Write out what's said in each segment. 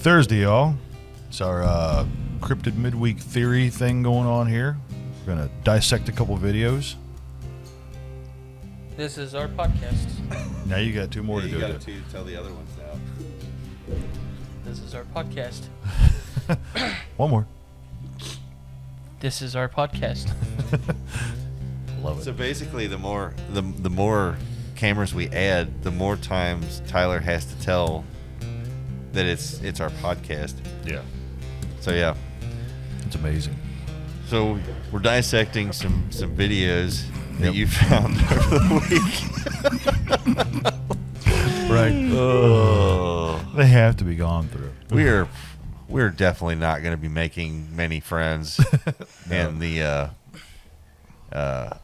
Thursday, y'all. It's our cryptid midweek theory thing going on here. We're going to dissect a couple videos. This is our podcast. Now you got two more to do. You it. got to tell the other ones now. This is our podcast. One more. This is our podcast. Love it. So basically, the more cameras we add, the more times Tyler has to tell that it's our podcast. Yeah. So yeah. It's amazing. So we're dissecting some videos that Yep. you found over the week. Right. Oh. They have to be gone through. We're definitely not going to be making many friends. And the I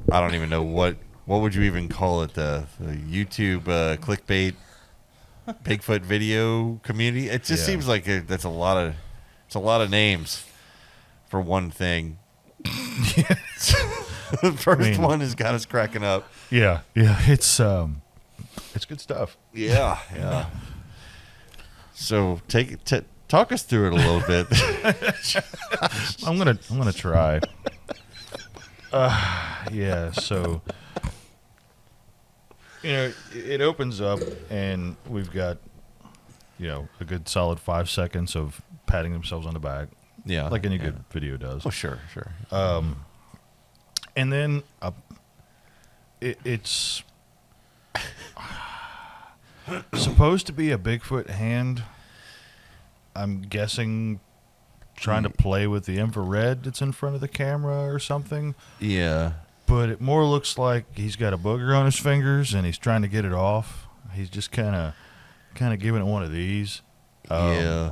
don't even know what would you even call it, the YouTube clickbait Bigfoot video community. It just seems like it's a lot of names for one thing. The first one has got us cracking up. Yeah. It's good stuff. Yeah. So talk us through it a little bit. I'm gonna try. Yeah. So it opens up, and we've got a good solid 5 seconds of patting themselves on the back. Yeah, like any good video does. Oh, sure. And then it's supposed to be a Bigfoot hand. I'm guessing trying to play with the infrared that's in front of the camera or something. Yeah. But it more looks like he's got a booger on his fingers and he's trying to get it off. He's just kind of giving it one of these. Yeah.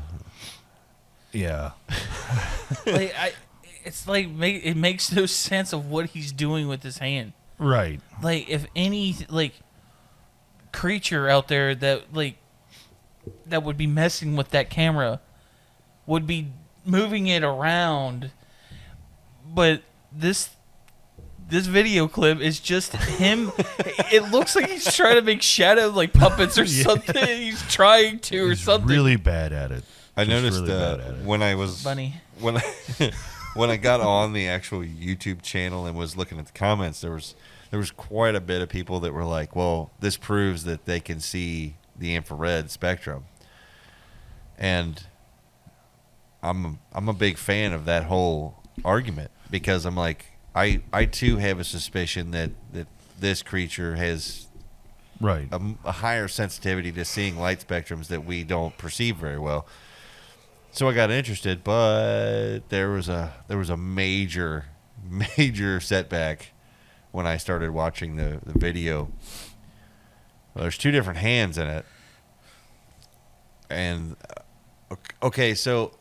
It's like it makes no sense of what he's doing with his hand. Right. Like if any creature out there that would be messing with that camera would be moving it around, but this video clip is just him. It looks like he's trying to make shadow puppets or something. He's trying to or He's something. really bad at it. I noticed really bad at it. when I was Funny. when I got on the actual YouTube channel and was looking at the comments, there was quite a bit of people that were like, "Well, this proves that they can see the infrared spectrum," and I'm a big fan of that whole argument because I'm like, I too have a suspicion that this creature has Right. a higher sensitivity to seeing light spectrums that we don't perceive very well. So I got interested, but there was a major setback when I started watching the video. Well, there's two different hands in it, and okay, so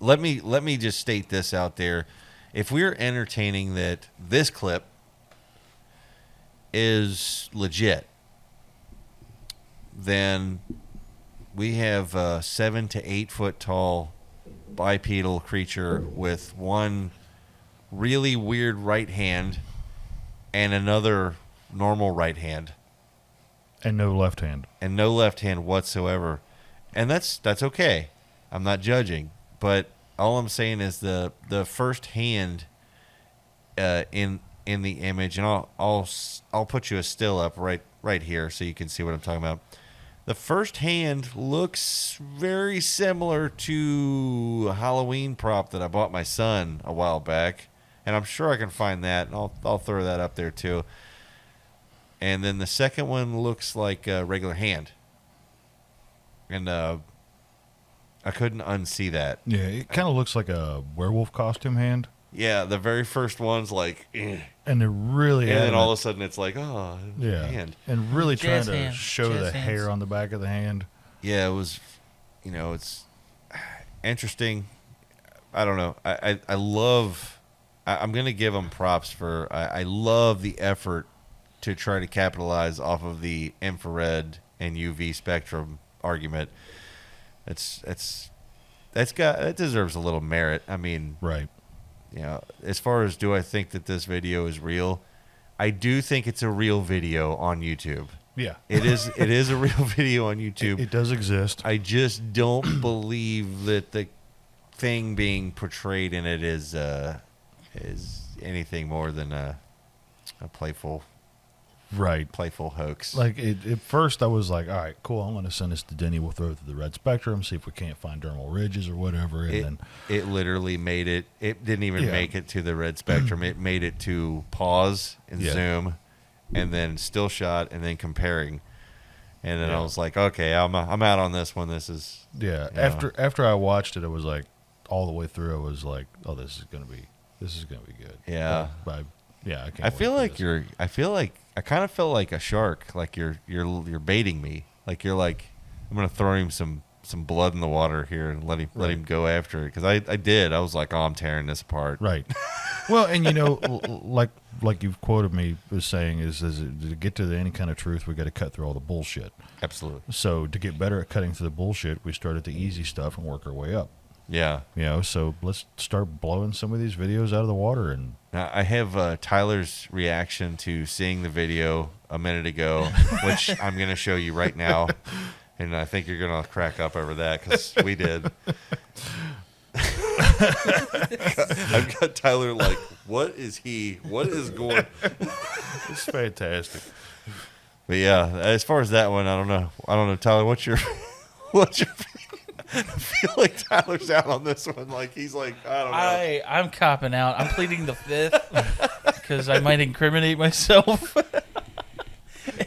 let me just state this out there. If we're entertaining that this clip is legit, then we have a 7 to 8 foot tall bipedal creature with one really weird right hand and another normal right hand. And no left hand. And no left hand whatsoever. And that's okay. I'm not judging. But all I'm saying is the first hand in the image, and I'll put you a still up right here so you can see what I'm talking about. The first hand looks very similar to a Halloween prop that I bought my son a while back, and I'm sure I can find that, and I'll throw that up there too. And then the second one looks like a regular hand, and I couldn't unsee that. Yeah, it kind of looks like a werewolf costume hand. Yeah, the very first one's like, and they're really, and then all of a sudden it's like, hand. and really trying Jazz to hand. show Jazz the hands. hair on the back of the hand. Yeah, it was, it's interesting. I don't know. I love. I'm gonna give them props for. I love the effort to try to capitalize off of the infrared and UV spectrum argument. That deserves a little merit. I mean, Right. As far as do I think that this video is real, I do think it's a real video on YouTube. Yeah. It is a real video on YouTube. It does exist. I just don't believe that the thing being portrayed in it is anything more than a playful hoax. Like at first, I was like, "All right, cool. I'm going to send this to Denny. We'll throw it to the red spectrum, see if we can't find dermal ridges or whatever." And then it literally made it. It didn't even make it to the red spectrum. It made it to pause and zoom, and then still shot, and then comparing. And then I was like, "Okay, I'm out on this one. This is After I watched it, I was like, all the way through, I was like, "Oh, this is gonna be good." Yeah. I can't. I feel like I kind of felt like a shark. Like you're baiting me. Like you're like, I'm gonna throw him some blood in the water here and let him go after it. Because I did. I was like, oh, I'm tearing this apart. Right. Well, and like you've quoted me as saying is to get to any kind of truth, we got to cut through all the bullshit. Absolutely. So to get better at cutting through the bullshit, we start at the easy stuff and work our way up. Yeah. So let's start blowing some of these videos out of the water. And now, I have Tyler's reaction to seeing the video a minute ago, which I'm going to show you right now. And I think you're going to crack up over that because we did. I've got Tyler like, what is going? it's fantastic. But yeah, as far as that one, I don't know, Tyler, what's your I feel like Tyler's out on this one. Like he's like, I don't know. I'm copping out. I'm pleading the fifth because I might incriminate myself.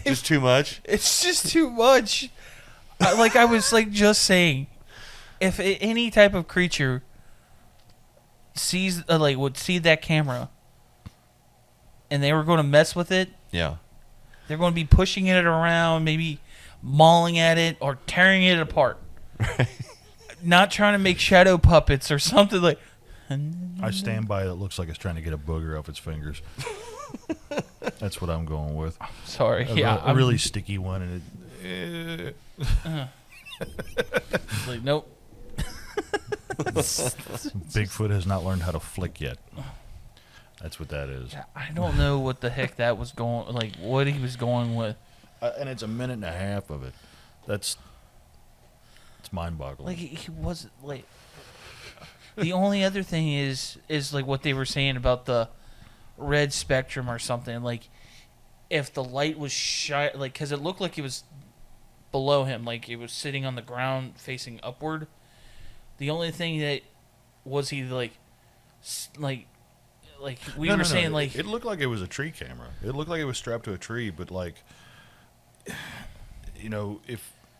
Just too much. It's just too much. Like I was like just saying, if any type of creature sees would see that camera, and they were going to mess with it, yeah, they're going to be pushing it around, maybe mauling at it or tearing it apart. Not trying to make shadow puppets or something like. I stand by it looks like it's trying to get a booger off its fingers. That's what I'm going with. Sorry, a really sticky one, and like nope. Bigfoot has not learned how to flick yet. That's what that is. I don't know what the heck that was going. Like what he was going with. And it's a minute and a half of it. It's mind-boggling. Like he wasn't like. The only other thing is like what they were saying about the red spectrum or something. Like if the light was like because it looked like it was below him, like it was sitting on the ground facing upward. The only thing that was he like we were saying like it looked like it was a tree camera. It looked like it was strapped to a tree, but like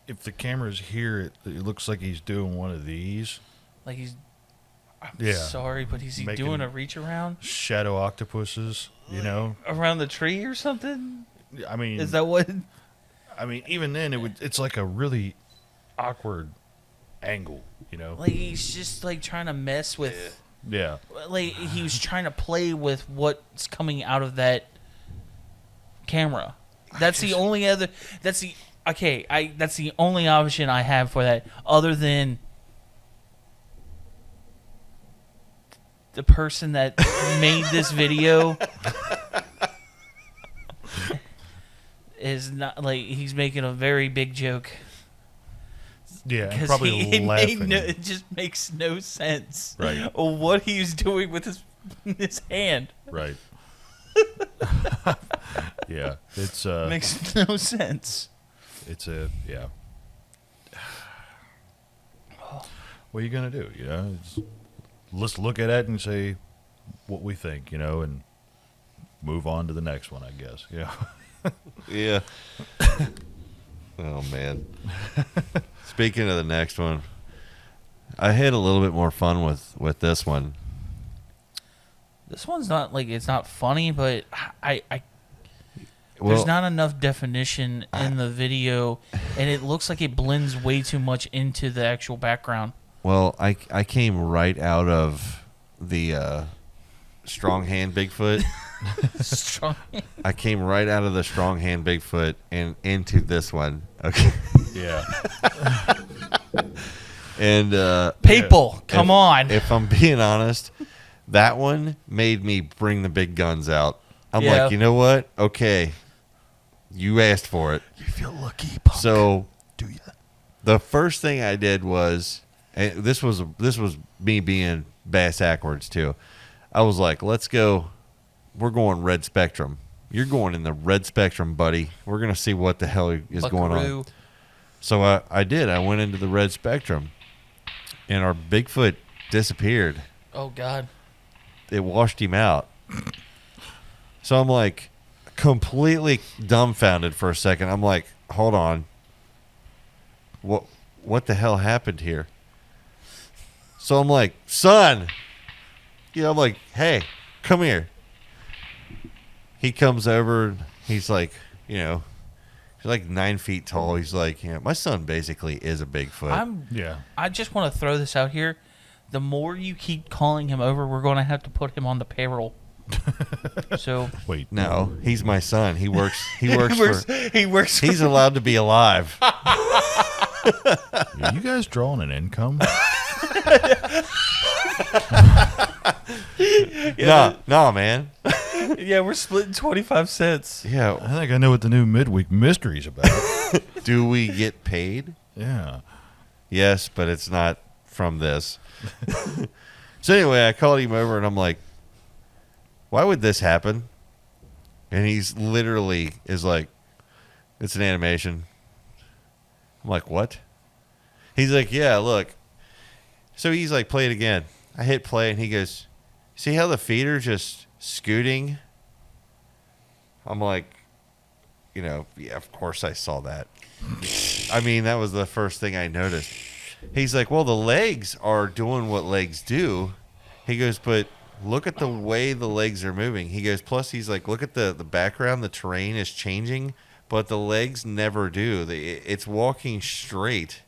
if the camera's here, it looks like he's doing one of these. Like he's. I'm sorry, but is he doing a reach around? Shadow octopuses, around the tree or something. I mean, is that what? I mean, even then, it's like a really awkward angle, Like he's just like trying to mess with. Yeah. Like he was trying to play with what's coming out of that camera. That's the only other. That's the only option I have for that, other than the person that made this video is not like he's making a very big joke. Yeah, and probably laughing. It just makes no sense. Right. What he's doing with his hand. Right. Yeah, it's makes no sense. It's What are you gonna do? Let's look at it and say what we think, and move on to the next one, I guess. Yeah. Yeah. Oh man. Speaking of the next one, I had a little bit more fun with this one. This one's not like it's not funny, but there's not enough definition in the video, and it looks like it blends way too much into the actual background. Well, I came right out of the strong hand Bigfoot. Strong. I came right out of the strong hand Bigfoot and into this one. Okay. Yeah. And people, come on. If I'm being honest, that one made me bring the big guns out. I'm like, you know what? Okay. You asked for it. You feel lucky, punk. So do you? the first thing I did was, and this was me being bass backwards too. I was like, let's go. We're going red spectrum. You're going in the red spectrum, buddy. We're going to see what the hell is going on. So I did. I went into the red spectrum, and our Bigfoot disappeared. Oh, God. It washed him out. So I'm like completely dumbfounded for a second. I'm like, hold on. What the hell happened here? So I'm like, son. I'm like, hey, come here. He comes over. He's like, he's like 9 feet tall. He's like, my son basically is a Bigfoot. I just want to throw this out here. The more you keep calling him over, we're going to have to put him on the payroll. So wait, no, he's my son. He works. He works. He's allowed to be alive. Are you guys drawing an income? No, man. Yeah, we're splitting 25 cents. Yeah. I think I know what the new midweek mystery's about. Do we get paid? Yeah. Yes, but it's not from this. So anyway, I called him over and I'm like, why would this happen? And he's literally is like, it's an animation. I'm like, what? He's like, yeah, look. So he's like, play it again. I hit play and he goes, see how the feet are just scooting? I'm like, yeah, of course I saw that. I mean, that was the first thing I noticed. He's like, well, the legs are doing what legs do. He goes, but look at the way the legs are moving. He goes, plus he's like, look at the background. The terrain is changing, but the legs never do. It's walking straight.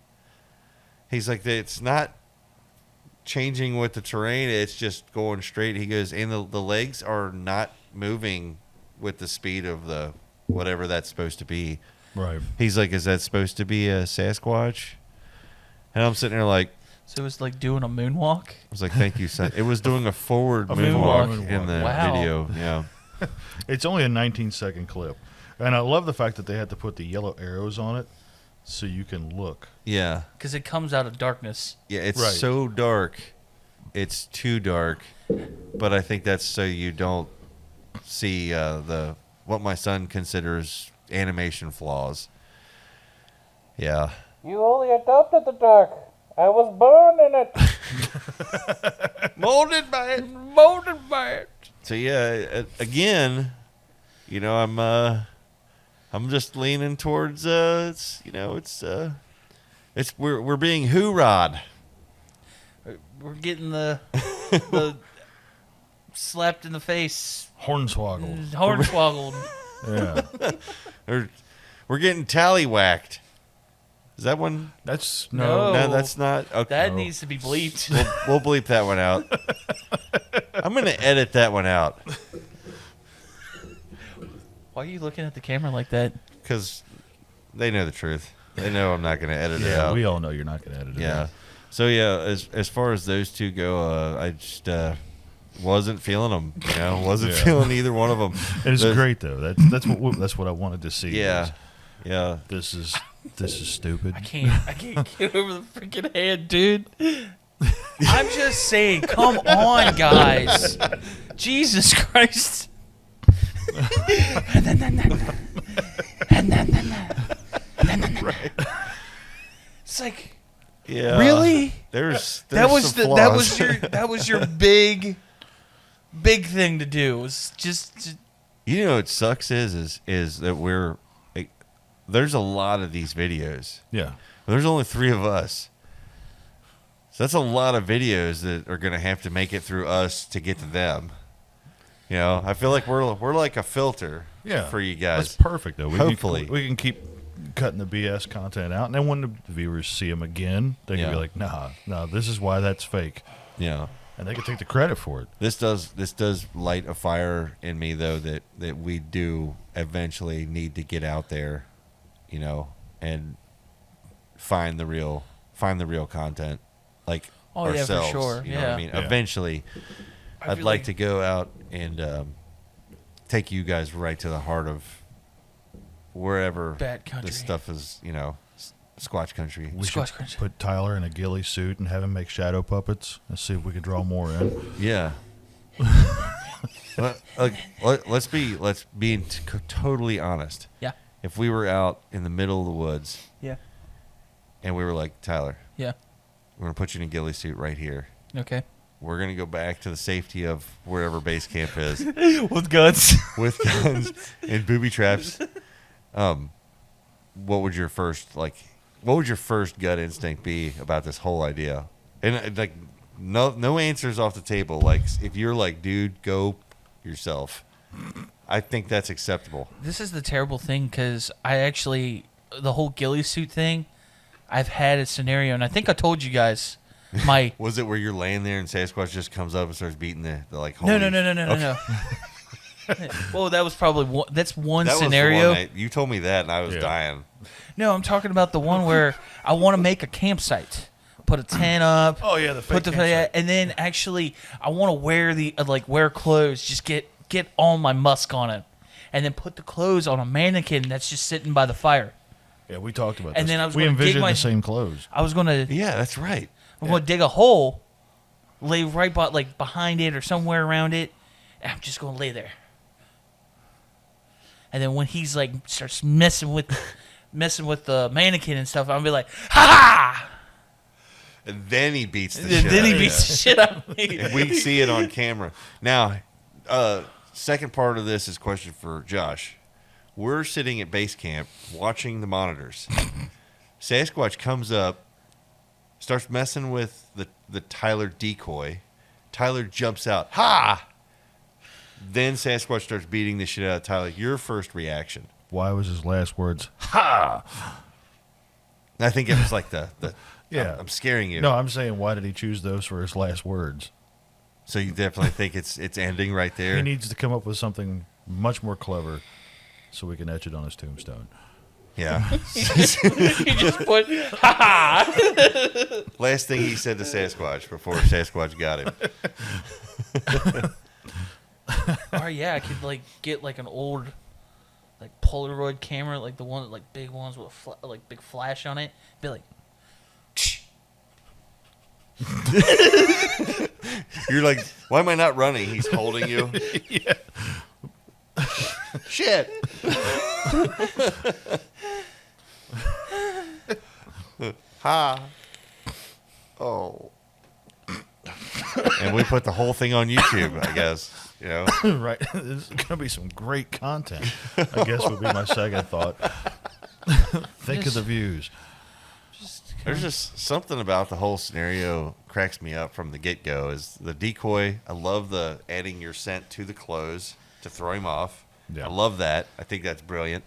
He's like, it's not changing with the terrain. It's just going straight. He goes, and the legs are not moving with the speed of the whatever that's supposed to be. Right. He's like, is that supposed to be a Sasquatch? And I'm sitting there like, so it was like doing a moonwalk? I was like, thank you, son. It was doing a forward moonwalk in the video. Yeah. It's only a 19-second clip. And I love the fact that they had to put the yellow arrows on it so you can look. Yeah. Because it comes out of darkness. Yeah, it's right. so dark. It's too dark. But I think that's so you don't see what my son considers animation flaws. Yeah. You only adopted the dark. I was born in it. Molded by it. Molded by it. So yeah, again, I'm just leaning towards we're being hoorah'd. We're getting the slapped in the face. Hornswoggled. Hornswoggled. Yeah. We're getting tallywhacked. Is that one? That's No. No, that's not. Okay. That needs to be bleeped. We'll bleep that one out. I'm going to edit that one out. Why are you looking at the camera like that? Because they know the truth. They know I'm not going to edit it Yeah, out. we all know you're not going to edit it Yeah. out. So, yeah, as far as those two go, I just wasn't feeling them. Wasn't Yeah. feeling either one of them. And it's great, though. That's what I wanted to see. Yeah. was, Yeah. This is stupid. I can't get over the freaking hand, dude. I'm just saying, come on, guys. Jesus Christ. Right. It's like, Yeah. really? There's That was some flaws. that was your big thing to do. It was just What sucks is that we're like, there's a lot of these videos. Yeah. There's only 3 of us. So that's a lot of videos that are going to have to make it through us to get to them. I feel like we're like a filter for you guys. That's perfect, though. Hopefully. We can keep cutting the BS content out, and then when the viewers see them again, they can be like, nah, this is why that's fake. Yeah. And they can take the credit for it. This does light a fire in me, though, that we do eventually need to get out there, and find the real content, like ourselves. Yeah, for sure. You know what I mean? Yeah. Eventually, I'd feel like to go out and take you guys right to the heart of wherever Bad country. this stuff is, Squatch country. We should Squatch country. put Tyler in a ghillie suit and have him make shadow puppets and see if we can draw more in. Yeah. Let's be totally honest. Yeah. If we were out in the middle of the woods Yeah. and we were like, Tyler, Yeah. we're gonna put you in a ghillie suit right here. Okay. We're gonna go back to the safety of wherever base camp is With guns. with guns and booby traps. What would your first gut instinct be about this whole idea? And like, no answers off the table. Like, if you're like, dude, go yourself, I think that's acceptable. This is the terrible thing because the whole ghillie suit thing, I've had a scenario, and I think I told you guys my. Was it where you're laying there and Sasquatch just comes up and starts beating the like? No. holy- No. Well, that was probably one. That's one That scenario. was the one you told me that, and I was Yeah. dying. No, I'm talking about the one where I want to make a campsite, put a tent up. Oh, yeah, the fake put the campsite. and then actually I want to wear wear clothes, just get all my musk on it, and then put the clothes on a mannequin that's just sitting by the fire. Yeah, we talked about And this. then I was we gonna dig envisioned my- the same clothes. I was gonna Yeah, that's right. I'm gonna dig a hole, lay right behind it or somewhere around it, and I'm just gonna lay there. And then when he's like starts messing with the mannequin and stuff, I'll be like, ha! And then he beats the And shit. then he out of beats the shit out of me. you. We see it on camera now. Second part of this is a question for Josh. We're sitting at base camp watching the monitors. Sasquatch comes up, starts messing with the Tyler decoy. Tyler jumps out. Ha! Then Sasquatch starts beating the shit out of Tyler. Your first reaction? Why was his last words, ha? I think it was like the Yeah. I'm scaring you. No, I'm saying, why did he choose those for his last words? So you definitely think it's ending right there? He needs to come up with something much more clever so we can etch it on his tombstone. Yeah. He just put ha ha. Last thing he said to Sasquatch before Sasquatch got him. Or yeah, I could get an old Polaroid camera, like the one big ones with big flash on it. Be like, You're like, why am I not running? He's holding you. Yeah. Shit. Ha. Oh. And we put the whole thing on YouTube, I guess. You know. Right. This is going to be some great content, I guess would be my second thought. Think of the views. There's just something about the whole scenario cracks me up from the get-go. Is the decoy. I love the adding your scent to the clothes to throw him off. Yeah. I love that. I think that's brilliant.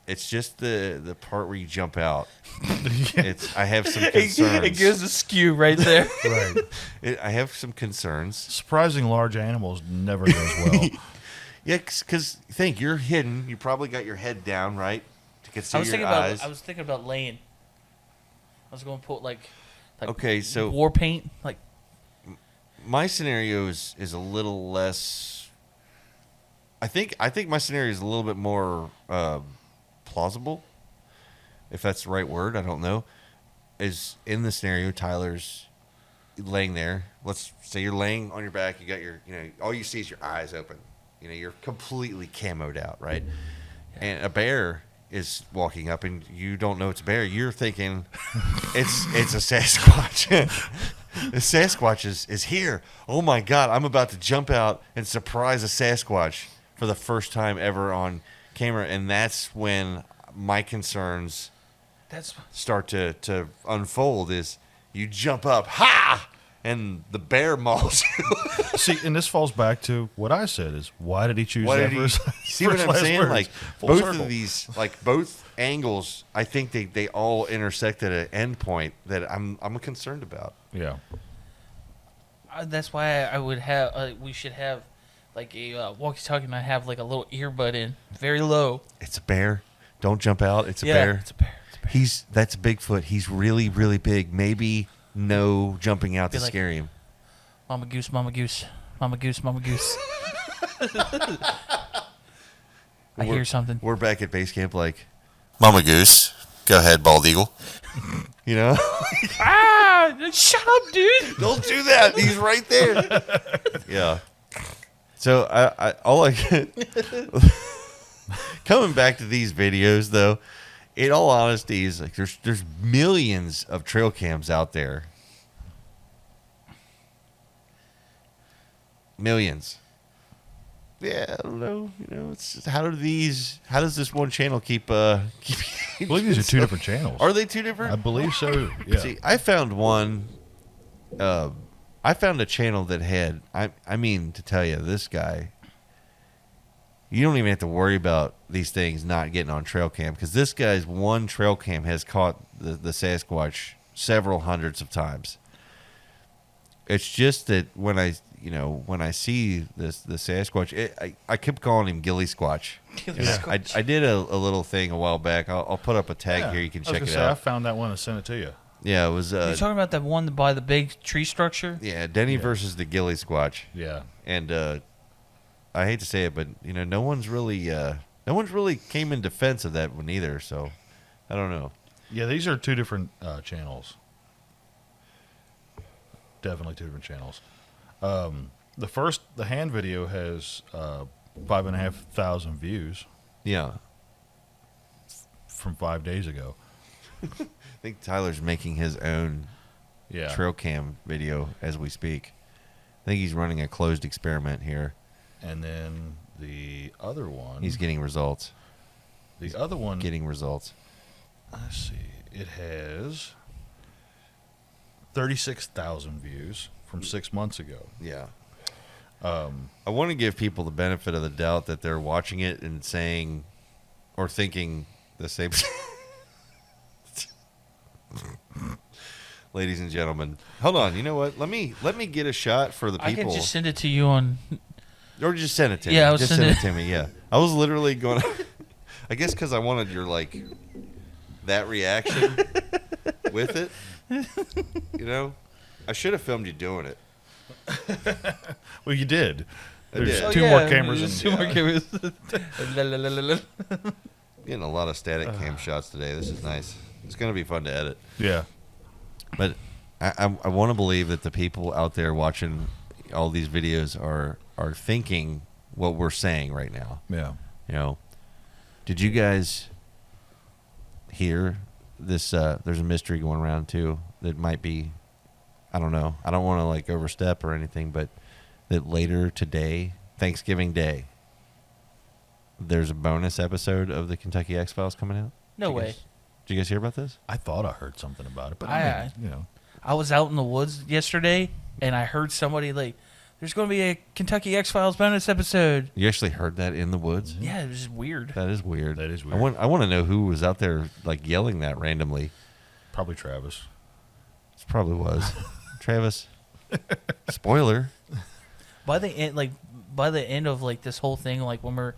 It's just the part where you jump out. I have some concerns. it gives a skew right there. Right. I have some concerns. Surprising large animals never goes well. Yeah, because think you're hidden. You probably got your head down, right, to conceal your eyes. I was thinking about laying. I was going to put like Okay, so war paint, like my scenario is a little less. I think my scenario is a little bit more plausible, if that's the right word. I don't know. Is in the scenario, Tyler's laying there. Let's say you're laying on your back. You got your, all you see is your eyes open. You're completely camoed out, right? And a bear is walking up, and you don't know it's a bear. You're thinking it's a Sasquatch. The Sasquatch is here. Oh my God! I'm about to jump out and surprise a Sasquatch for the first time ever on camera, and that's when my concerns start to unfold. Is you jump up, ha, and the bear mauls you. See, and this falls back to what I said: is why did he choose Why that did for his, see for what his I'm last saying? words? Like Full both circle. of these, both angles, I think they all intersect at an end point that I'm concerned about. Yeah. that's why I would have. We should have like a walkie-talkie, and I have like a little earbud in, very low. It's a bear. Don't jump out. It's a Yeah, bear. it's a bear. It's a bear. That's Bigfoot. He's really, really big. Maybe no jumping out Be to like- scare him. Mama goose, mama goose, mama goose, mama goose. I hear something. We're back at base camp like, Mama Goose, go ahead, bald eagle. You know? Shut up, dude. Don't do that. He's right there. Yeah. So coming back to these videos though, in all honesty, is like there's millions of trail cams out there. Millions. Yeah, I don't know. You know, it's just, how does this one channel keep I believe these are two different channels. Are they two different? I believe so. Yeah. See, I found one. I found a channel that had. I mean, to tell you, this guy. You don't even have to worry about these things not getting on trail cam because this guy's one trail cam has caught the Sasquatch several hundreds of times. It's just that when I see the Sasquatch, I kept calling him Gilly Squatch. I did a little thing a while back. I'll put up a tag here. You can check it out. I found that one and sent it to you. Yeah, it was. You're talking about that one by the big tree structure? Yeah, Denny versus the Gilly Squatch. Yeah, and I hate to say it, but no one's really came in defense of that one either. So I don't know. Yeah, these are two different channels. Definitely two different channels. The hand video has 5,500 views. Yeah, from 5 days ago. I think Tyler's making his own trail cam video as we speak. I think he's running a closed experiment here. And then the other one, he's getting results. The other one getting results. Let's see. It has 36,000 views from 6 months ago. Yeah. I want to give people the benefit of the doubt that they're watching it and saying or thinking the same. Ladies and gentlemen, hold on. You know what? Let me get a shot for the people. I can just send it to you on. Or just send it to me. Yeah, just send it to me. Yeah, I was literally going. I guess because I wanted your that reaction with it. I should have filmed you doing it. Well, you did. There's did. two more cameras. Two more cameras. Getting a lot of static cam shots today. This is nice. It's going to be fun to edit. Yeah. But I want to believe that the people out there watching all these videos are thinking what we're saying right now. Yeah. Did you guys hear this? There's a mystery going around too that might be, I don't know. I don't want to overstep or anything, but that later today, Thanksgiving Day, there's a bonus episode of the Kentucky X-Files coming out. No way. Did you guys hear about this? I thought I heard something about it, but I was out in the woods yesterday and I heard somebody there's going to be a Kentucky X-Files bonus episode. You actually heard that in the woods? Yeah, it was just weird. That is weird. That is weird. I want to know who was out there yelling that randomly. Probably Travis. It probably was. Travis. Spoiler. By the end of this whole thing, when we're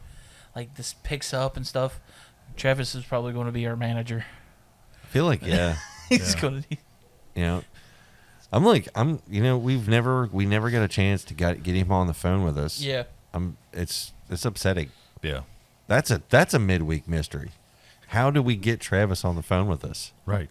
this picks up and stuff, Travis is probably going to be our manager. I feel like He's going to. we never got a chance to get him on the phone with us. Yeah. It's upsetting. Yeah. That's a midweek mystery. How do we get Travis on the phone with us? Right.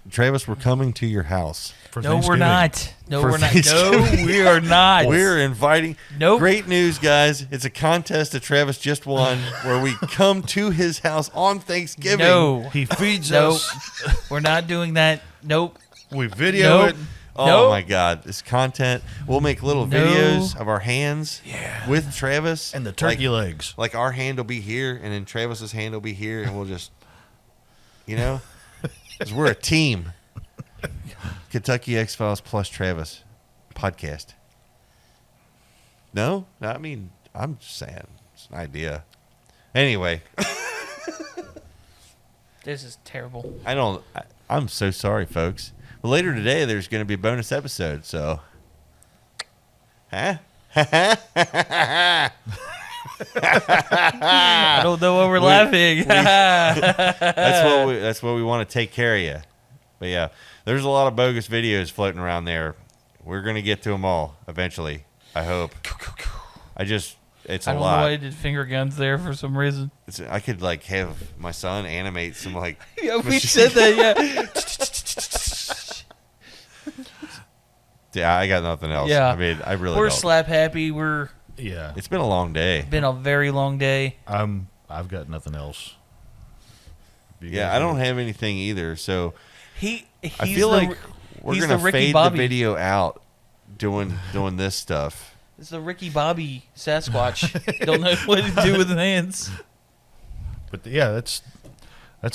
Travis, we're coming to your house. No, we're not. No, For we're not. No, we are not. We're inviting. Nope. Great news, guys. It's a contest that Travis just won where we come to his house on Thanksgiving. No. He feeds Nope. us. We're not doing that. Nope. We video Nope. it. Oh, Nope. my God. This content. We'll make little videos of our hands with Travis. And the turkey legs. Our hand will be here, and then Travis's hand will be here, and we'll just, because we're a team. Kentucky X-Files plus Travis podcast. No? I mean, I'm just saying. It's an idea. Anyway. This is terrible. I'm so sorry, folks. But later today, there's going to be a bonus episode, so. Huh? I don't know why we're laughing. That's what we want to take care of you. But yeah, there's a lot of bogus videos floating around there. We're going to get to them all eventually, I hope. it's I a don't know lot. why I did finger guns there for some reason. I could like have my son animate some like. Yeah, we machine- said that. Yeah. Yeah, I got nothing else. Yeah. I mean, I really We're don't. slap happy. We're Yeah. It's been a long day. been a very long day. I've got nothing else. You Yeah, guys I don't got- have anything either. So He's I feel like we're he's gonna the Ricky fade Bobby. the video out doing this stuff. It's the Ricky Bobby Sasquatch. Don't know what to do with his hands. But yeah, that's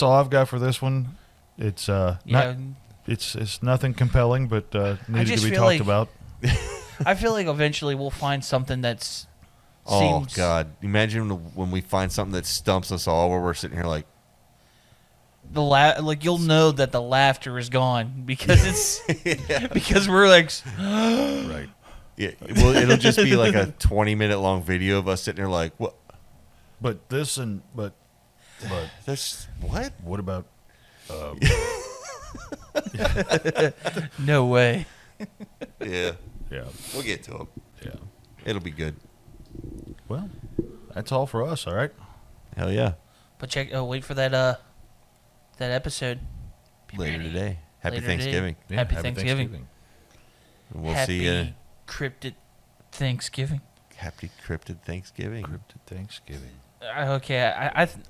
all I've got for this one. It's Yeah, not it's nothing compelling, but needed just to be feel talked like- about. I feel like eventually we'll find something that's. Oh seems- God! Imagine when we find something that stumps us all, where we're sitting here like, Like you'll know that the laughter is gone because it's because we're like Right. yeah, well, it'll just be like a 20-minute long video of us sitting there like, what? But this and but There's what? what about no way. Yeah, yeah. we'll get to them. Yeah. It'll be good. Well, that's all for us, all right? Hell yeah! But wait for that episode. Be Later ready. today. Happy Later today. Thanksgiving. Yeah, Happy Thanksgiving. And we'll Happy see you. Cryptid Thanksgiving. Happy Cryptid Thanksgiving. Cryptid Thanksgiving. Okay,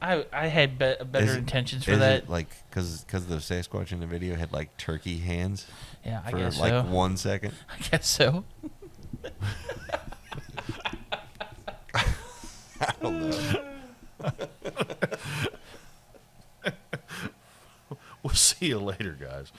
I had better Is it- intentions for is that. it like because the Sasquatch in the video had like turkey hands Yeah, I for guess like so. 1 second. I guess so. I don't know. We'll see you later, guys.